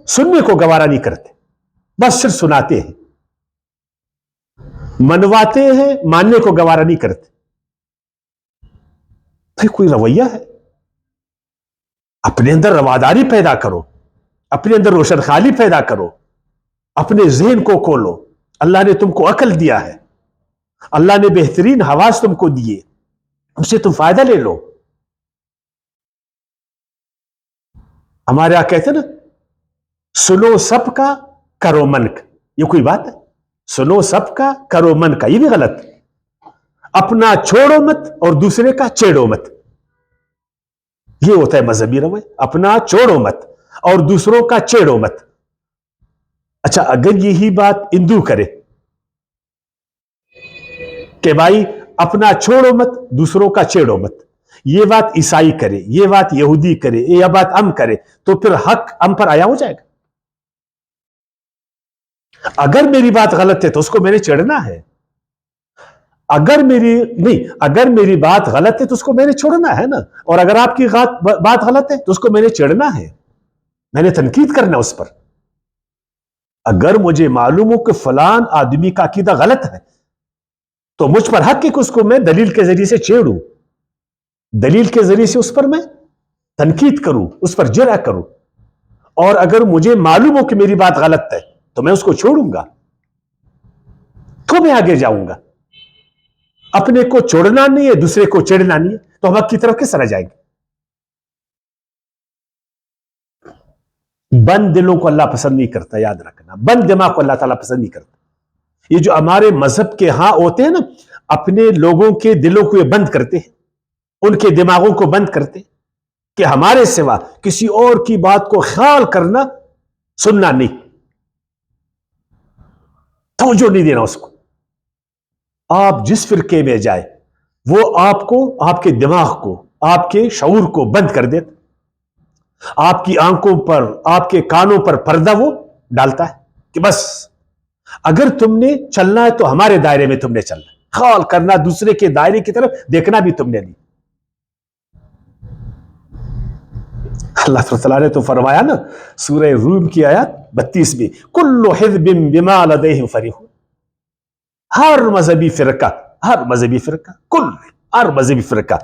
سننے کو گوارا نہیں کرتے، بس صرف سناتے ہیں، منواتے ہیں، ماننے کو گوارا نہیں کرتے۔ بھائی کوئی رویہ ہے، اپنے اندر رواداری پیدا کرو، اپنے اندر روشن خیالی پیدا کرو، اپنے ذہن کو کھولو۔ اللہ نے تم کو عقل دیا ہے، اللہ نے بہترین حواس تم کو دیے، اس سے تم فائدہ لے لو۔ ہمارے یہاں کہتے ہیں نا سنو سب کا کرو من کا، یہ کوئی بات ہے؟ سنو سب کا کرو من کا، یہ بھی غلط۔ اپنا چھوڑو مت اور دوسرے کا چھیڑو مت، یہ ہوتا ہے مذہبی رویہ، اپنا چھوڑو مت اور دوسروں کا چھیڑو مت۔ اچھا اگر یہی بات ہندو کرے کہ بھائی اپنا چھوڑو مت دوسروں کا چھیڑو مت، یہ بات عیسائی کرے، یہ بات یہودی کرے، یہ بات ہم کرے، تو پھر حق ہم پر آیا ہو جائے گا۔ اگر میری بات غلط ہے تو اس کو میں نے چھیڑنا ہے، اگر میری بات غلط ہے تو اس کو میں نے چھوڑنا ہے نا، اور اگر آپ کی بات غلط ہے تو اس کو میں نے چھیڑنا ہے، میں نے تنقید کرنا اس پر۔ اگر مجھے معلوم ہو کہ فلان آدمی کا عقیدہ غلط ہے تو مجھ پر حق ہے کہ اس کو میں دلیل کے ذریعے سے چھیڑوں، دلیل کے ذریعے سے اس پر میں تنقید کروں، اس پر جرح کروں۔ اور اگر مجھے معلوم ہو کہ میری بات غلط ہے تو میں اس کو چھوڑوں گا، تو میں آگے جاؤں گا۔ اپنے کو چھوڑنا نہیں ہے، دوسرے کو چھیڑنا نہیں ہے، تو ہم حق کی طرف کس طرح جائیں گے؟ بند دلوں کو اللہ پسند نہیں کرتا، یاد رکھنا، بند دماغ کو اللہ تعالیٰ پسند نہیں کرتا۔ یہ جو ہمارے مذہب کے ہاں ہوتے ہیں نا، اپنے لوگوں کے دلوں کو یہ بند کرتے ہیں، ان کے دماغوں کو بند کرتے، کہ ہمارے سوا کسی اور کی بات کو خیال کرنا سننا نہیں، توجہ نہیں دینا اس کو. آپ جس فرقے میں جائے وہ آپ کو، آپ کے دماغ کو، آپ کے شعور کو بند کر دیتا. آپ کی آنکھوں پر، آپ کے کانوں پر پردہ وہ ڈالتا ہے کہ بس اگر تم نے چلنا ہے تو ہمارے دائرے میں تم نے چلنا ہے، خیال کرنا دوسرے کے دائرے کی طرف دیکھنا بھی تم نے نہیں. اللہ تعالیٰ نے تو فرمایا نا سورہ روم کی آیات 32 میں، کل حزب بما لدیہم فرحون. ہر مذہبی فرقہ ہر مذہبی فرقہ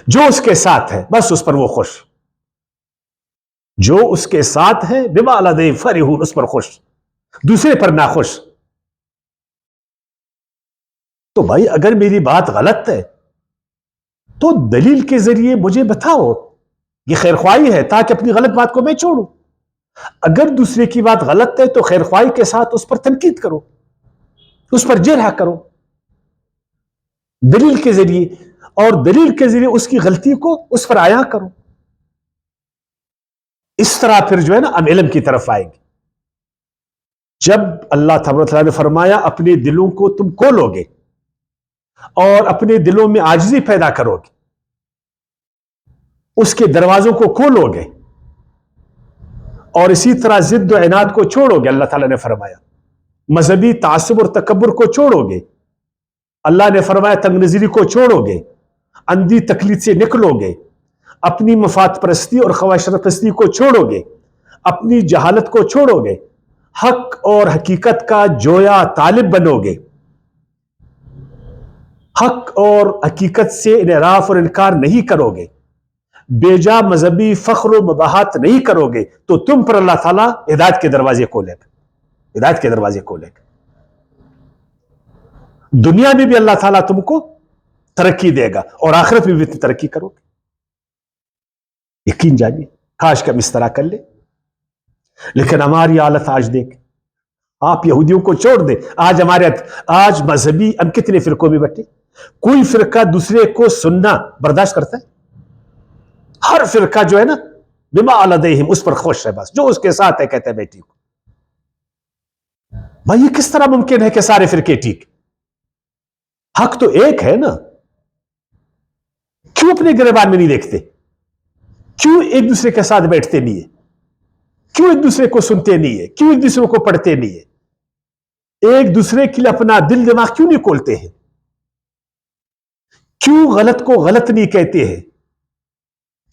جو اس کے ساتھ ہے بس اس پر وہ خوش، جو اس کے ساتھ ہے بما لدیہم فرحون، اس پر خوش، دوسرے پر ناخوش. تو بھائی اگر میری بات غلط ہے تو دلیل کے ذریعے مجھے بتاؤ، یہ خیر خواہی ہے تاکہ اپنی غلط بات کو میں چھوڑوں. اگر دوسرے کی بات غلط ہے تو خیر خواہی کے ساتھ اس پر تنقید کرو، اس پر جرح کرو دلیل کے ذریعے، اور دلیل کے ذریعے اس کی غلطی کو اس پر عیاں کرو. اس طرح پھر جو ہے نا ہم علم کی طرف آئیں گے. جب اللہ تعالیٰ نے فرمایا اپنے دلوں کو تم کھولو گے اور اپنے دلوں میں عاجزی پیدا کرو گے، اس کے دروازوں کو کھولو گے اور اسی طرح ضد و عناد کو چھوڑو گے. اللہ تعالیٰ نے فرمایا مذہبی تعصب اور تکبر کو چھوڑو گے. اللہ نے فرمایا تنگ نظری کو چھوڑو گے، اندھی تقلید سے نکلو گے، اپنی مفاد پرستی اور خواہش پرستی کو چھوڑو گے، اپنی جہالت کو چھوڑو گے، حق اور حقیقت کا جویا طالب بنو گے، حق اور حقیقت سے انحراف اور انکار نہیں کرو گے، بیجا مذہبی فخر و مباحات نہیں کرو گے، تو تم پر اللہ تعالیٰ ہدایت کے دروازے کھولے گا، ہدایت کے دروازے کھولے گا. دنیا میں بھی اللہ تعالیٰ تم کو ترقی دے گا اور آخرت میں بھی ترقی کرو گے. یقین جانیے کاش کہ ہم اس طرح کر لیں. لیکن ہماری حالت آج دیکھ، آپ یہودیوں کو چھوڑ دیں، آج مذہبی ہم کتنے فرقوں میں بیٹھے، کوئی فرقہ دوسرے کو سننا برداشت کرتا ہے؟ ہر فرقہ جو ہے نا بما لدیہم اس پر خوش ہے، بس جو اس کے ساتھ ہے کہتے ہیں میں ٹھیک ہوں. بھائی یہ کس طرح ممکن ہے کہ سارے فرقے ٹھیک؟ حق تو ایک ہے نا. کیوں اپنے گریبان میں نہیں دیکھتے؟ کیوں ایک دوسرے کے ساتھ بیٹھتے نہیں ہے؟ کیوں ایک دوسرے کو سنتے نہیں ہے؟ کیوں ایک دوسرے کو پڑھتے نہیں ہے؟ ایک دوسرے کے لیے اپنا دل دماغ کیوں نہیں کھولتے ہیں؟ کیوں غلط کو غلط نہیں کہتے ہیں؟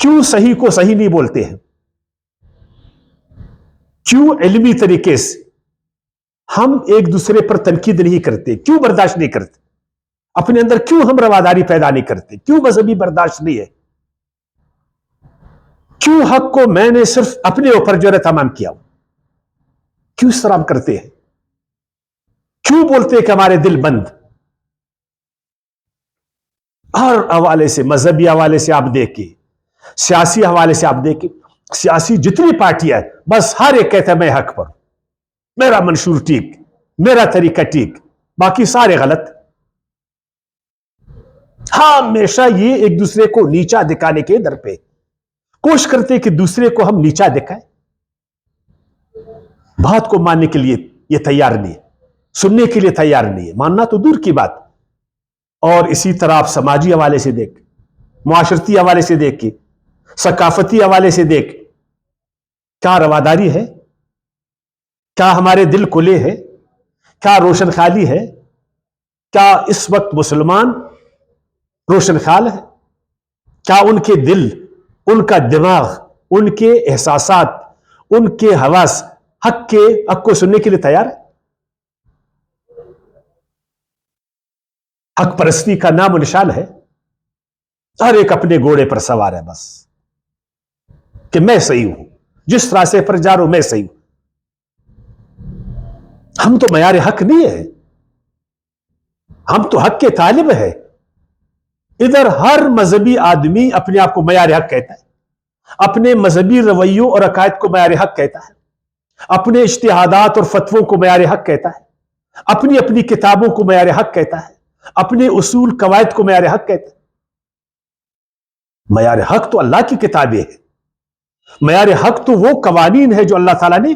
کیوں صحیح کو صحیح نہیں بولتے ہیں؟ کیوں علمی طریقے سے ہم ایک دوسرے پر تنقید نہیں کرتے؟ کیوں برداشت نہیں کرتے؟ اپنے اندر کیوں ہم رواداری پیدا نہیں کرتے؟ کیوں مذہبی برداشت نہیں ہے؟ کیوں حق کو میں نے صرف اپنے اوپر جو ہے تمام کیا؟ کیوں اس طرح ہم کرتے ہیں؟ کیوں بولتے ہیں کہ ہمارے دل بند؟ ہر حوالے سے، مذہبی حوالے سے آپ دیکھیں، سیاسی حوالے سے آپ دیکھیں، سیاسی جتنی پارٹیاں ہیں بس ہر ایک کہتا ہے میں حق پر، میرا منشور ٹھیک، میرا طریقہ ٹھیک، باقی سارے غلط. ہاں ہمیشہ یہ ایک دوسرے کو نیچا دکھانے کے در پہ کوشش کرتے کہ دوسرے کو ہم نیچا دکھائیں. بات کو ماننے کے لیے یہ تیار نہیں ہے، سننے کے لیے تیار نہیں ہے، ماننا تو دور کی بات. اور اسی طرح آپ سماجی حوالے سے دیکھ، معاشرتی حوالے سے دیکھ کے، ثقافتی حوالے سے دیکھ، کیا رواداری ہے؟ کیا ہمارے دل کھلے ہیں؟ کیا روشن خیالی ہے؟ کیا اس وقت مسلمان روشن خیال ہے؟ کیا ان کے دل، ان کا دماغ، ان کے احساسات، ان کے حواس حق کو سننے کے لیے تیار ہے؟ حق پرستی کا نام و نشان ہے، ہر ایک اپنے گھوڑے پر سوار ہے، بس کہ میں صحیح ہوں، جس راستے پر جا رہا ہوں میں صحیح ہوں. ہم تو معیار حق نہیں ہے، ہم تو حق کے طالب ہیں. ادھر ہر مذہبی آدمی اپنے آپ کو معیار حق کہتا ہے، اپنے مذہبی رویوں اور عقائد کو معیار حق کہتا ہے، اپنے اجتہادات اور فتووں کو معیار حق کہتا ہے، اپنی اپنی کتابوں کو معیار حق کہتا ہے، اپنے اصول قواعد کو معیار حق کہتا ہے. معیار حق تو اللہ کی کتابیں ہیں، معیار حق تو وہ قوانین ہے جو اللہ تعالیٰ نے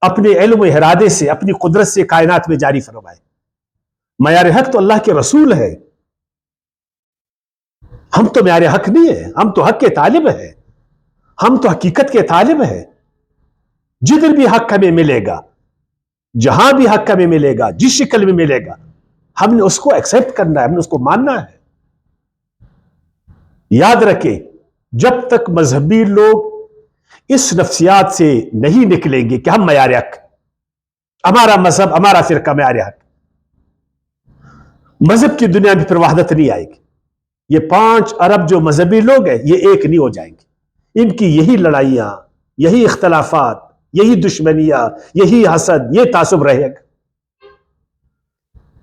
اپنے علم و ارادے سے، اپنی قدرت سے کائنات میں جاری فرمائے۔ معیار حق تو اللہ کے رسول ہے، ہم تو معیار حق نہیں ہے، ہم تو حق کے طالب ہیں، ہم تو حقیقت کے طالب ہیں۔ جدھر بھی حق ہمیں ملے گا، جہاں بھی حق ہمیں ملے گا، جس شکل میں ملے گا، ہم نے اس کو ایکسپٹ کرنا ہے، ہم نے اس کو ماننا ہے۔ یاد رکھیں، جب تک مذہبی لوگ اس نفسیات سے نہیں نکلیں گے کہ ہم معیار حق، ہمارا مذہب، ہمارا فرقہ معیار حق، مذہب کی دنیا میں پھر وحدت نہیں آئے گی۔ یہ 5 ارب جو مذہبی لوگ ہیں یہ ایک نہیں ہو جائیں گے، ان کی یہی لڑائیاں، یہی اختلافات، یہی دشمنیاں، یہی حسد، یہ تعصب رہے گا۔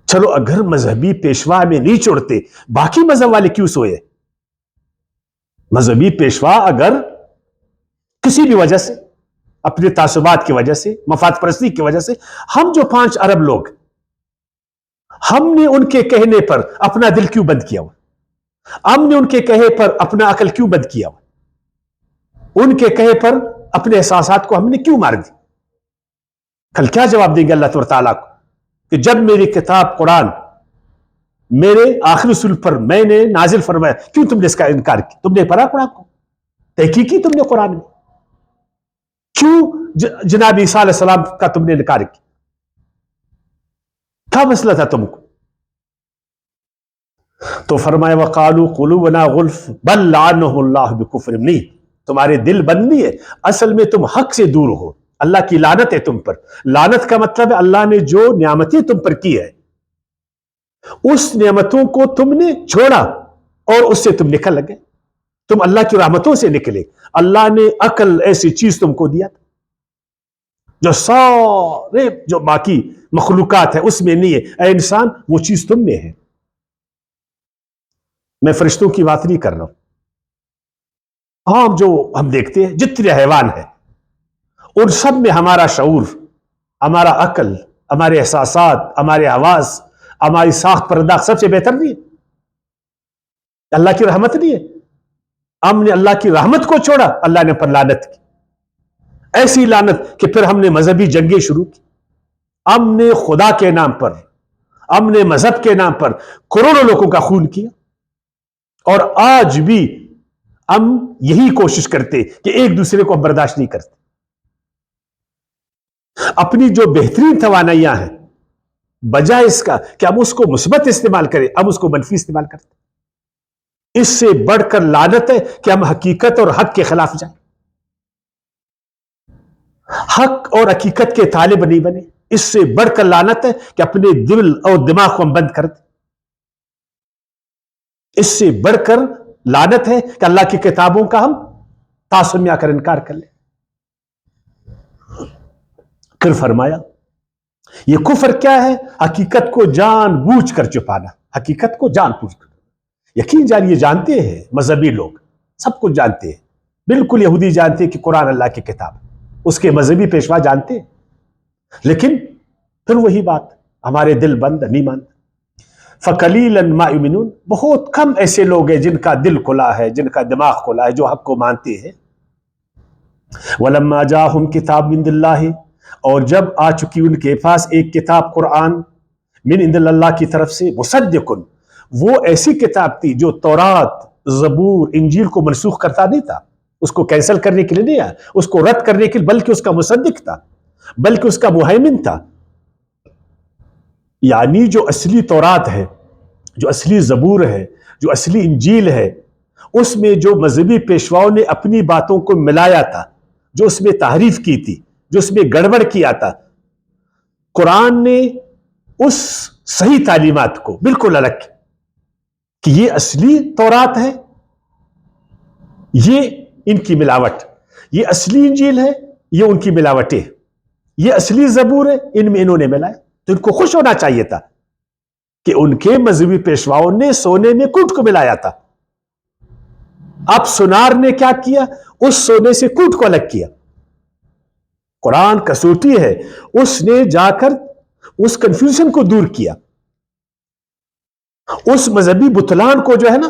چلو اگر مذہبی پیشوا میں نہیں چھوڑتے، باقی مذہب والے کیوں سوئے؟ مذہبی پیشوا اگر کسی بھی وجہ سے، اپنے تعصبات کی وجہ سے، مفاد پرستی کی وجہ سے، ہم جو 5 ارب لوگ، ہم نے ان کے کہنے پر اپنا دل کیوں بند کیا ہوا؟ ہم نے ان کے کہے پر اپنا عقل کیوں بند کیا ہوا؟ ان کے کہے پر اپنے احساسات کو ہم نے کیوں مار دی؟ کل کیا جواب دیں گے اللہ تعالیٰ کو کہ جب میری کتاب قرآن میرے آخری رسول پر میں نے نازل فرمایا، کیوں تم نے اس کا انکار کیا؟ تم نے پڑھا قرآن کو؟ تحقیق کی تم نے قرآن میں؟ کیوں جناب عیسیٰ علیہ السلام کا تم نے انکار کیا؟ کیا مسئلہ تھا تم کو؟ تو فرمایا وَقَالُوا قُلُوبُنَا غُلْفٌ بَلْ لَعَنَّهُمُ اللَّهُ بِكُفْرِهِمْ، نہیں، تمہارے دل بند نہیں ہے، اصل میں تم حق سے دور ہو، اللہ کی لعنت ہے تم پر۔ لعنت کا مطلب ہے اللہ نے جو نعمتیں تم پر کی ہے، اس نعمتوں کو تم نے چھوڑا اور اس سے تم نکل لگے، تم اللہ کی رحمتوں سے نکلے۔ اللہ نے عقل ایسی چیز تم کو دیا تھا جو سارے جو باقی مخلوقات ہے اس میں نہیں ہے، اے انسان وہ چیز تم میں ہے۔ میں فرشتوں کی بات نہیں کر رہا ہوں، عام جو ہم دیکھتے ہیں جتنے حیوان ہیں ان سب میں ہمارا شعور، ہمارا عقل، ہمارے احساسات، ہمارے حواس، ہماری ساخت پرداخت سب سے بہتر نہیں ہے؟ اللہ کی رحمت نہیں ہے؟ ہم نے اللہ کی رحمت کو چھوڑا، اللہ نے پر لعنت کی، ایسی لعنت کہ پھر ہم نے مذہبی جنگیں شروع کی، ہم نے خدا کے نام پر، ہم نے مذہب کے نام پر کروڑوں لوگوں کا خون کیا، اور آج بھی ہم یہی کوشش کرتے کہ ایک دوسرے کو ہم برداشت نہیں کرتے۔ اپنی جو بہترین توانائیاں ہیں، بجائے اس کا کہ ہم اس کو مثبت استعمال کریں، ہم اس کو منفی استعمال کرتے۔ اس سے بڑھ کر لعنت ہے کہ ہم حقیقت اور حق کے خلاف جائیں، حق اور حقیقت کے طالب نہیں بنے۔ اس سے بڑھ کر لعنت ہے کہ اپنے دل اور دماغ کو ہم بند کر دیں۔ اس سے بڑھ کر لعنت ہے کہ اللہ کی کتابوں کا ہم تعصب میں آ کر انکار کر لیں۔ پھر فرمایا یہ کفر کیا ہے؟ حقیقت کو جان بوجھ کر چھپانا، حقیقت کو جان بوجھ کر۔ یقین جانیے، جانتے ہیں مذہبی لوگ، سب کچھ جانتے ہیں، بالکل یہودی جانتے ہیں کہ قرآن اللہ کی کتاب، اس کے مذہبی پیشوا جانتے ہیں، لیکن پھر وہی بات، ہمارے دل بند نہیں مانتے۔ فَقَلِيلًا مَا يُؤْمِنُونَ، بہت کم ایسے لوگ ہیں جن کا دل کھلا ہے، جن کا دماغ کھلا ہے، جو حق کو مانتے ہیں۔ وَلَمَّا جَاءَهُمْ كِتَابٌ مِّنْ اللَّهِ، اور جب آ چکی ان کے پاس ایک کتاب قرآن، من عند اللہ کی طرف سے، مصدقن، وہ ایسی کتاب تھی جو تورات، زبور، انجیل کو منسوخ کرتا نہیں تھا، اس کو کینسل کرنے کے لیے نہیں آیا، اس کو رد کرنے کے لیے، بلکہ اس کا مصدق تھا، بلکہ اس کا مہیمن تھا۔ یعنی جو اصلی تورات ہے، جو اصلی زبور ہے، جو اصلی انجیل ہے، اس میں جو مذہبی پیشواؤں نے اپنی باتوں کو ملایا تھا، جو اس میں تحریف کی تھی، جو اس میں گڑبڑ کیا تھا، قرآن نے اس صحیح تعلیمات کو بالکل الگ کیا کہ یہ اصلی تورات ہے، یہ ان کی ملاوٹ، یہ اصلی انجیل ہے، یہ ان کی ملاوٹیں، یہ اصلی زبور ہے، ان میں انہوں نے ملایا۔ تو ان کو خوش ہونا چاہیے تھا کہ ان کے مذہبی پیشواؤں نے سونے میں کوٹ کو ملایا تھا، اب سونار نے کیا کیا؟ اس سونے سے کوٹ کو الگ کیا۔ قرآن کسوٹی ہے، اس نے جا کر اس کنفیوژن کو دور کیا، اس مذہبی بتلان کو جو ہے نا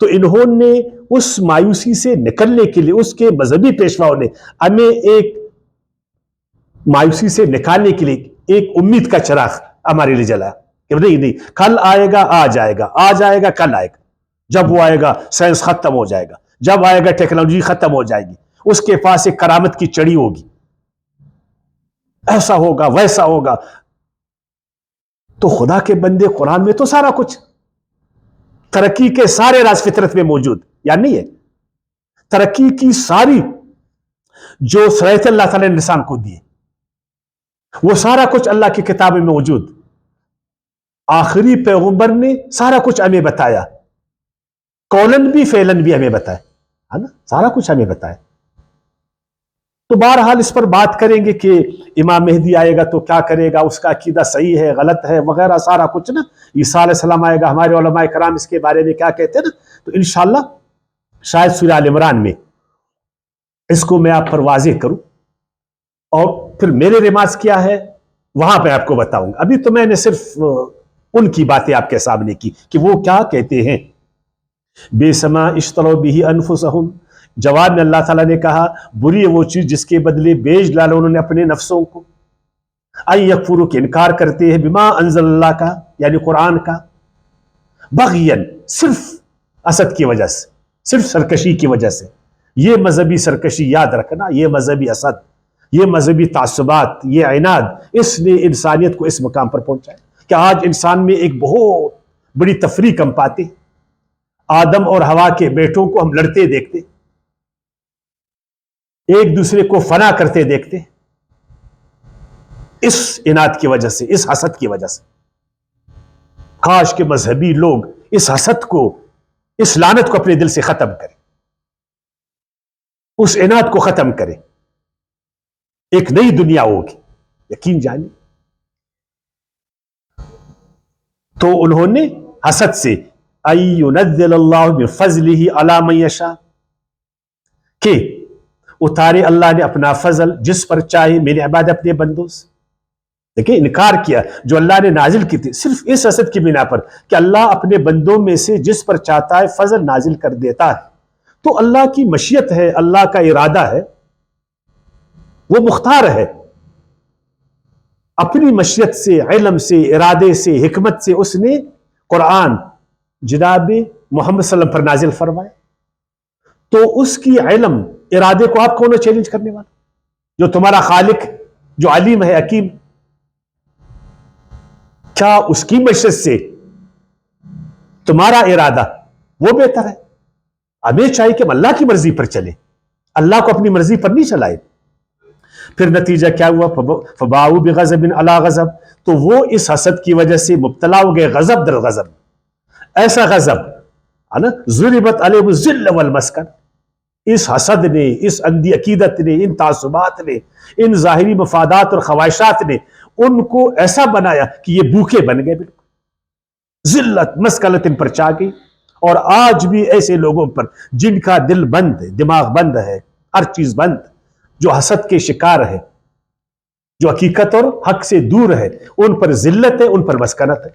تو انہوں نے اس مایوسی سے نکلنے کے لیے، اس کے مذہبی پیشواؤں نے ہمیں ایک مایوسی سے نکالنے کے لیے ایک امید کا چراغ ہمارے لیے جلایا کہ نہیں کل آئے گا، آ جائے گا، آ جائے گا، کل آئے گا. جب وہ آئے گا سائنس ختم ہو جائے گا، جب آئے گا ٹیکنالوجی ختم ہو جائے گی، اس کے پاس ایک کرامت کی چڑی ہوگی، ایسا ہوگا ویسا ہوگا. تو خدا کے بندے، قرآن میں تو سارا کچھ، ترقی کے سارے راز فطرت میں موجود یا نہیں ہے؟ ترقی کی ساری جو صلاحیت اللہ تعالیٰ نے انسان کو دی، وہ سارا کچھ اللہ کی کتاب میں موجود. آخری پیغمبر نے سارا کچھ ہمیں بتایا، قولن بھی فعلن بھی ہمیں بتایا، ہے نا، سارا کچھ ہمیں بتایا. تو بہرحال اس پر بات کریں گے کہ امام مہدی آئے گا تو کیا کرے گا، اس کا عقیدہ صحیح ہے غلط ہے وغیرہ سارا کچھ نا. عیسیٰ علیہ السلام آئے گا، ہمارے علماء کرام اس کے بارے میں کیا کہتے ہیں نا. تو انشاءاللہ شاید سورہ آل عمران میں اس کو میں آپ پر واضح کروں، اور پھر میرے ریمارکس کیا ہے وہاں پہ آپ کو بتاؤں گا. ابھی تو میں نے صرف ان کی باتیں آپ کے سامنے کی کہ وہ کیا کہتے ہیں. بے سما اشتروا به انفسهم، جواب میں اللہ تعالیٰ نے کہا بری ہے وہ چیز جس کے بدلے بیچ ڈالا انہوں نے اپنے نفسوں کو. ان یکفروا، کہ انکار کرتے ہیں، بما انزل اللہ کا یعنی قرآن کا، بغین، صرف حسد کی وجہ سے، صرف سرکشی کی وجہ سے. یہ مذہبی سرکشی یاد رکھنا، یہ مذہبی حسد، یہ مذہبی تعصبات، یہ عناد، اس نے انسانیت کو اس مقام پر پہنچایا کہ آج انسان میں ایک بہت بڑی تفریق ہم پاتے. آدم اور حوا کے بیٹوں کو ہم لڑتے دیکھتے، ایک دوسرے کو فنا کرتے دیکھتے، اس عناد کی وجہ سے، اس حسد کی وجہ سے. کاش کے مذہبی لوگ اس حسد کو، اس لعنت کو اپنے دل سے ختم کریں، اس عناد کو ختم کریں. ایک نئی دنیا ہوگی، یقین جانیں. تو انہوں نے حسد سے اَيُنَزِّلَ اللَّهُ بِفَضْلِهِ عَلَى مَن يَشَاءُ، کہ اتارے اللہ نے اپنا فضل جس پر چاہے میرے عباد اپنے بندوں سے. دیکھیں انکار کیا جو اللہ نے نازل کی تھی صرف اس حسد کی بنا پر کہ اللہ اپنے بندوں میں سے جس پر چاہتا ہے فضل نازل کر دیتا ہے. تو اللہ کی مشیت ہے، اللہ کا ارادہ ہے، وہ مختار ہے. اپنی مشیت سے، علم سے، ارادے سے، حکمت سے اس نے قرآن جناب محمد صلی اللہ علیہ وسلم پر نازل فرمائے. تو اس کی علم ارادے کو آپ کون چیلنج کرنے والا؟ جو تمہارا خالق، جو علیم ہے، حکیم، کیا اس کی مشیت سے تمہارا ارادہ وہ بہتر ہے؟ ہمیں چاہیے کہ ہم اللہ کی مرضی پر چلیں، اللہ کو اپنی مرضی پر نہیں چلائے. پھر نتیجہ کیا ہوا؟ فباؤوا بغضب علی غضب، تو وہ اس حسد کی وجہ سے مبتلا ہو گئے غضب در غضب. ایسا غضب ہے نا، ضربت علیہم الذل والمسکن. اس حسد نے، اس اندھی عقیدت نے، ان تعصبات نے، ان ظاہری مفادات اور خواہشات نے ان کو ایسا بنایا کہ یہ بھوکے بن گئے. بالکل ذلت مسکنت ان پر چھا گئی. اور آج بھی ایسے لوگوں پر جن کا دل بند ہے، دماغ بند ہے، ہر چیز بند، جو حسد کے شکار ہے، جو حقیقت اور حق سے دور ہے، ان پر ذلت ہے، ان پر مسکنت ہے.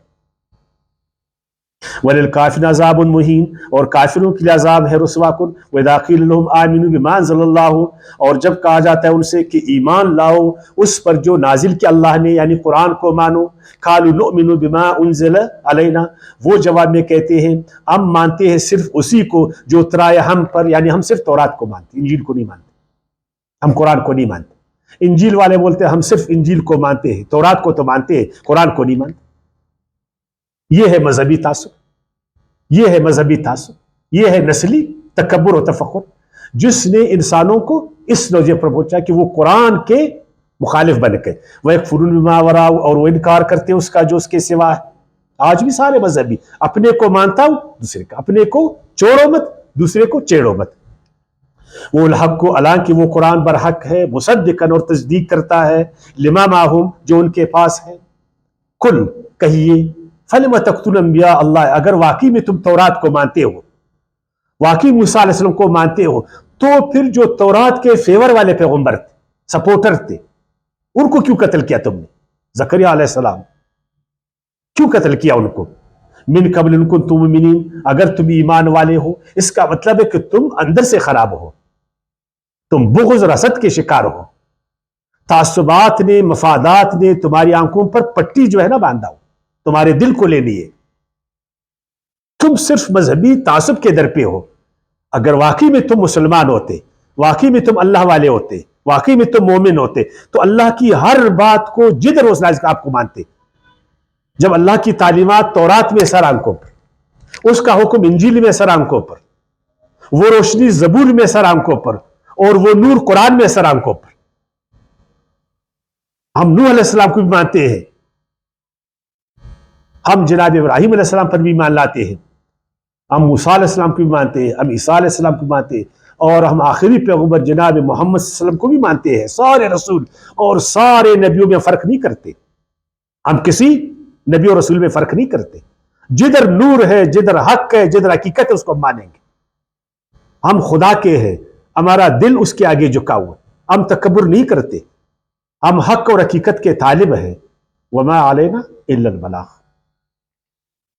وَلِلْكَافِرِينَ عَذَابٌ مُهِينٌ، اور کافروں کے لیے عذاب ہے رسوا کن. وَإِذَا قِيلَ لَهُمْ آمِنُوا بِمَا أَنزَلَ اللَّهُ، اور جب کہا جاتا ہے ان سے کہ ایمان لاؤ اس پر جو نازل کیا اللہ نے، یعنی قرآن کو مانو. قَالُوا نُؤْمِنُ بِمَا أُنزِلَ عَلَيْنَا، وہ جواب میں کہتے ہیں ہم مانتے ہیں صرف اسی کو جو اترایا ہم پر، یعنی ہم صرف تورات کو مانتے، انجیل کو نہیں مانتے، ہم قرآن کو نہیں مانتے. انجیل والے بولتے ہیں ہم صرف انجیل کو مانتے ہیں، تورات کو تو مانتے ہیں، قرآن کو نہیں مانتے. یہ ہے مذہبی تعصب، یہ ہے مذہبی تعصب، یہ ہے نسلی تکبر و تفخر جس نے انسانوں کو اس درجے پر پہنچا کہ وہ قرآن کے مخالف بن گئے. وَيَكْفُرُونَ بِمَا وَرَاءَهُ، اور وہ انکار کرتے ہیں اس کا جو اس کے سوا ہے. آج بھی سارے مذہبی اپنے کو مانتا ہوں دوسرے کا، اپنے کو چھوڑو مت دوسرے کو چھیڑو مت. وہ الحق کو، حالانکہ وہ قرآن برحق ہے، مصدقاً اور تصدیق کرتا ہے، لما معہم جو ان کے پاس ہے. کل کہیے فَلِمَ تَقْتُلُونَ انبیاء اللہ، اگر واقعی میں تم تورات کو مانتے ہو، واقعی موسیٰ علیہ السلام کو مانتے ہو، تو پھر جو تورات کے فیور والے پیغمبر تھے، سپورٹر تھے، ان کو کیوں قتل کیا تم نے؟ زکریا علیہ السلام کیوں قتل کیا ان کو؟ من قبل ان کنتم مؤمنین، اگر تم ایمان والے ہو، اس کا مطلب ہے کہ تم اندر سے خراب ہو، تم بغض اور حسد کے شکار ہو، تعصبات نے، مفادات نے تمہاری آنکھوں پر پٹی جو ہے نا باندھا ہو، تمہارے دل کو لے لیے، تم صرف مذہبی تعصب کے در پہ ہو۔ اگر واقعی میں تم مسلمان ہوتے، واقعی میں تم اللہ والے ہوتے، واقعی میں تم مومن ہوتے، تو اللہ کی ہر بات کو جدر و سائز کا آپ کو مانتے۔ جب اللہ کی تعلیمات تورات میں سر آنکھوں پر، اس کا حکم انجیل میں سر آنکھوں پر، وہ روشنی زبور میں سر آنکھوں پر، اور وہ نور قرآن میں سر آنکھوں پر، ہم نوح علیہ السلام کو بھی مانتے ہیں، ہم جناب ابراہیم علیہ السلام پر بھی ایمان لاتے ہیں، ہم موسیٰ علیہ السلام کو بھی مانتے ہیں، ہم عیسیٰ علیہ السلام کو بھی مانتے ہیں، اور ہم آخری پیغمبر جناب محمد صلی اللہ علیہ وسلم کو بھی مانتے ہیں۔ سارے رسول اور سارے نبیوں میں فرق نہیں کرتے، ہم کسی نبی اور رسول میں فرق نہیں کرتے۔ جدھر نور ہے، جدھر حق ہے، جدھر حقیقت ہے، اس کو ہم مانیں گے۔ ہم خدا کے ہیں، ہمارا دل اس کے آگے جھکا ہوا، ہم تکبر نہیں کرتے، ہم حق اور حقیقت کے طالب ہیں۔ وما علینا الا البلاغ۔